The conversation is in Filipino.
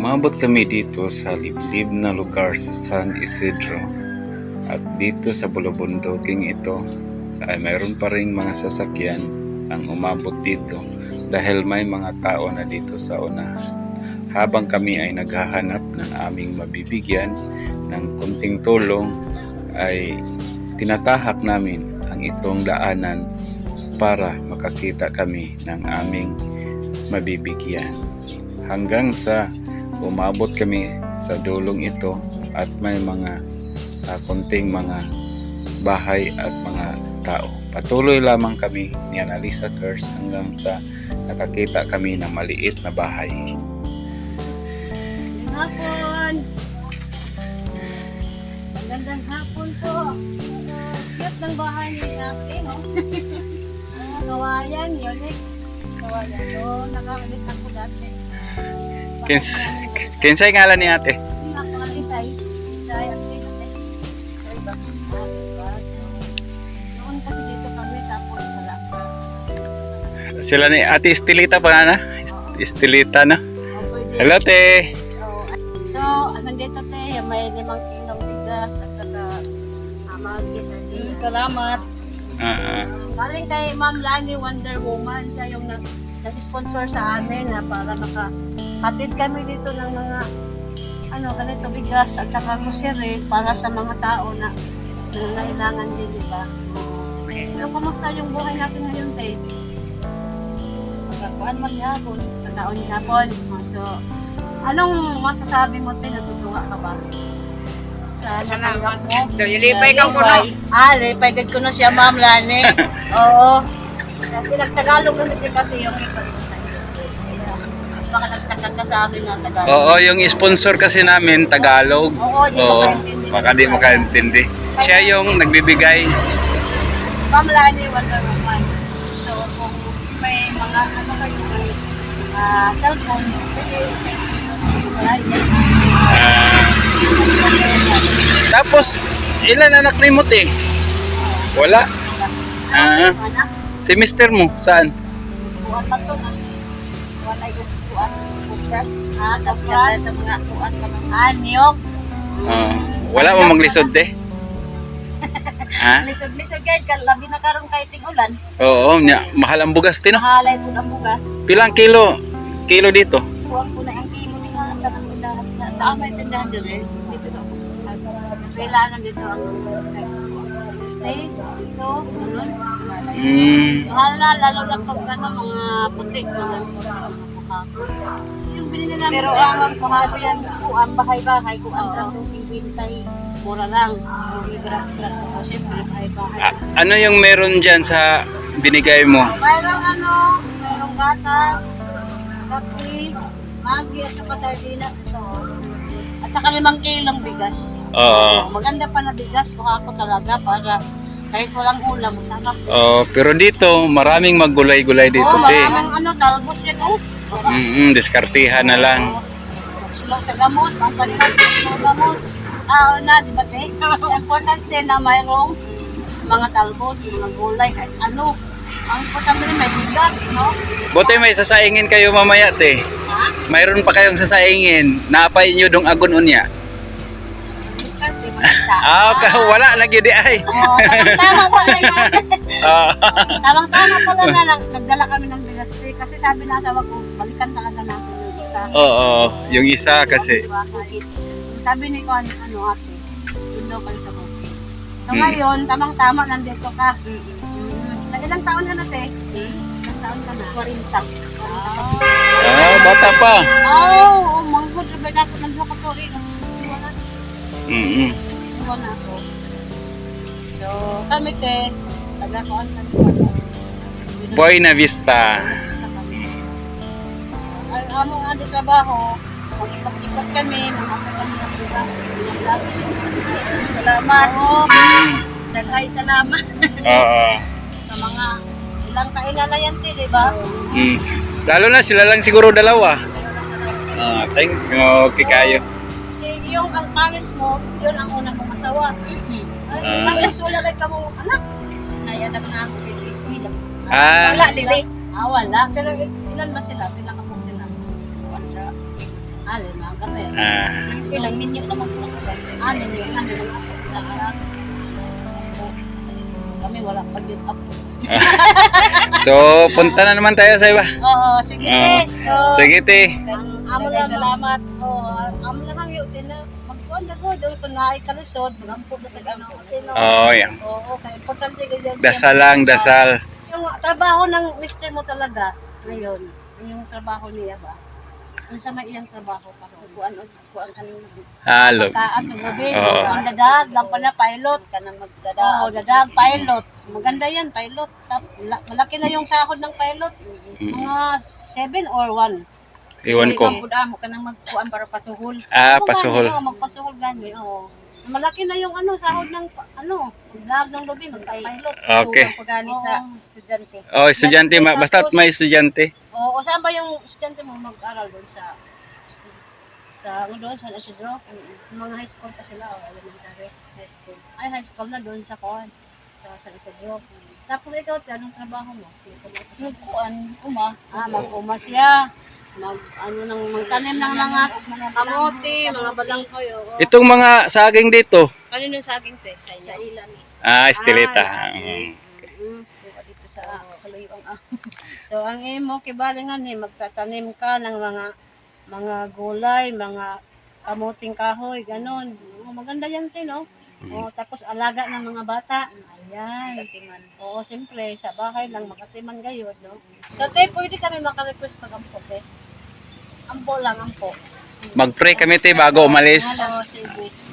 Umabot kami dito sa liblib na lugar sa San Isidro. At dito sa bulubunduking ito ay mayroon pa ring mga sasakyan ang umabot dito dahil may mga tao na dito sa unahan. Habang kami ay naghahanap ng aming mabibigyan ng kunting tulong ay tinatahak namin ang itong daanan para makakita kami ng aming mabibigyan. Hanggang sa umabot kami sa dulong ito at may mga kunting mga bahay at mga tao. Patuloy lamang kami ni Analisa Curse hanggang sa nakakita kami ng maliit na bahay. Hapon! Magandang hapon po. Cute ng bahay ni Ate, no? Kawayan, unique. Kawayan. So, nakakalit ako dati. Kinsay ngalan ni ate? Hindi ako ang Isay. Isay, ang Isay. Isay, bakit noon kasi dito kami, tapos wala pa. Sila ni Ate Estelita pa na? Estelita na? Hello, te! So, nandito te, may 5 kilong bigas at saka amagi sa din. Salamat. Galing kay Ma'am Lani Wonder Woman, siya yung nag-sponsor sa amin na para makatid kami dito ng mga ganito bigas at saka kusiri para sa mga tao na nangailangan din, di ba? So, kumusta yung buhay natin ngayon, te? Pagkakuan man yapon, pagkaon yapon. So, anong masasabi mo, te? Natutuwa ka ba? Sa natanggap mo? Lipay ka ko no? Lipay gad ko na siya, Ma'am Lani. Oo. Pinagtagalog kasi yung lipay. Baka nagtagad ka sa amin na Tagalog. Oo, yung sponsor kasi namin, Tagalog. Oo, di mo kaintindi. Baka di mo kaintindi. Siya yung nagbibigay. Ma'am Lani, Wonder Woman. So, kung may mga kayo, cellphone, pwede sa Tapos, ilan anak ni mo, te? Wala. Si mister mo, saan? Kuwan pa to, wala yung kuwan, kupras, kapras, sa mga kuwan ka ng anyok. Wala mo maglisod, te? Lisod-lisod guys, labi na karon kay ting ulan. Oo, mahal ang bugas, te, no? Mahalay po ang bugas. Pilang kilo? Kilo dito? Kuwan po na ang kilo ni mga tanong ulan. Taamay tindahan dito dito na po. Kailangan dito ang 60, 62, gano'n. Mahal na, lalo na pag mga puti, mga yung binili namin. Pero ang kuhado yan, ang bahay-bahay, kung ang ratong bintay, mura lang. Siyempre, bahay-bahay. Ano yung meron dyan sa binigay mo? Mayroong gatas, kape, magi, at saka sardinas. Ito. At saka 5 kilong bigas. Oo. Maganda pa na bigas kung ako talaga para kahit walang ulam, masarap. Pero dito, maraming maggulay-gulay dito, te. Maraming talbos yan, Diskartihan na lang. Sula sa gamos, pampalitan sa gamos. Na, di ba, te? Importante na mayroong mga talbos, mga gulay, kahit ano. Ang importante rin may bigas, no? Buti may sasaingin kayo mamaya, te. Ha? Mayroon pa kayong sasaingin. Naapay nyo dong agon unya. Diskarte, maganda. Wala lagi di ay. Tama pa na yun. Tamang-tama pala na nagdala kami ng bigas. Kasi sabi na asawa ko, balikan talaga natin yung isa. Yung isa kasi. Diba? Sabi ni ko, ate, yun daw kayo sa bukid. So ngayon, tamang-tama nandito ka. Ilang taon ka na, te? Ilang taon ka na? 40. Bata pa. Manghod, sabi na ako, nandito ko to. Iwan na ako. So, kami, te, taga-koan kami. Buena Vista. Ang among ando trabaho, mag-ipat-ipat kami, mga kami ng bukas. Salamat. Dagay salamat. Sa mga ilang kainan na yan, di ba? Lalo na sila lang siguro dalawa. Thank you. Okay kayo. Kasi yung ang pares mo, yun ang unang mong asawa. Tapos wala lang ka mong anak. Nayanak na ako, 50 kilo. Wala, dili. Wala. Pero ilan ba sila? Pinakapong sila. Alin na kami. So lang ninyo naman po. Alin yung ano yung ako sa araw. Kami wala pa din up. So, punta na naman tayo sa iba. Oo, sige te. So, Sige, te. ang amo lang salamat. Oo, ang amo lang yung din na magkuhan na ko doon kung naikalisod, magampo na sa gano. Oo, yan. Oo, kaya importante ganyan. Dasal lang, dasal. Yung trabaho ng mister mo talaga ngayon, yung trabaho niya ba? Kung sa may iyang trabaho pa kuan kanang Halo. kaan ng gabi, Oo. ang dadag, lang pala pilot ka nang magdadag. Oo, dadag pilot. Maganda yan, pilot. Malaki na yung sahod ng pilot. Mga 7 or 1. Iwan ko. Pudamo ka nang magkuan para pasuhol. Pasuhol. Oo, magpasuhol gani. Oo. Malaki na yung sahod ng lag ng gabi, magpa-pilot. Okay. Pagani sa estudyante. Oh, estudyante. Basta't may estudyante. Oo, saan ba yung estudyante mo mag-aral doon sa doon sa Isidro? Mga high school pa sila o elementary high school. Ay, high school na doon sa Kuan. Sa San Isidro. Tapos ikaw, anong trabaho mo? Nagkuan uma. Mag-uma siya. Magtanim ng mga kamote, mga balanghoy. Oo. Itong mga saging dito. Kanino yung saging te? Sa ilan. Estilita. So dito sa kaluyuang So, ang imo, kibalingan magtatanim ka ng mga gulay, mga kamuting kahoy, ganun. Maganda yan, te, no? Tapos alaga ng mga bata. Ayan. Oo, siyempre, sa bahay lang, makatiman gayon, no? So, te, pwede kami makarequest ng ampo, te. Ampo lang, ampo. Mag-pray kami, te, bago umalis. Ano, sige.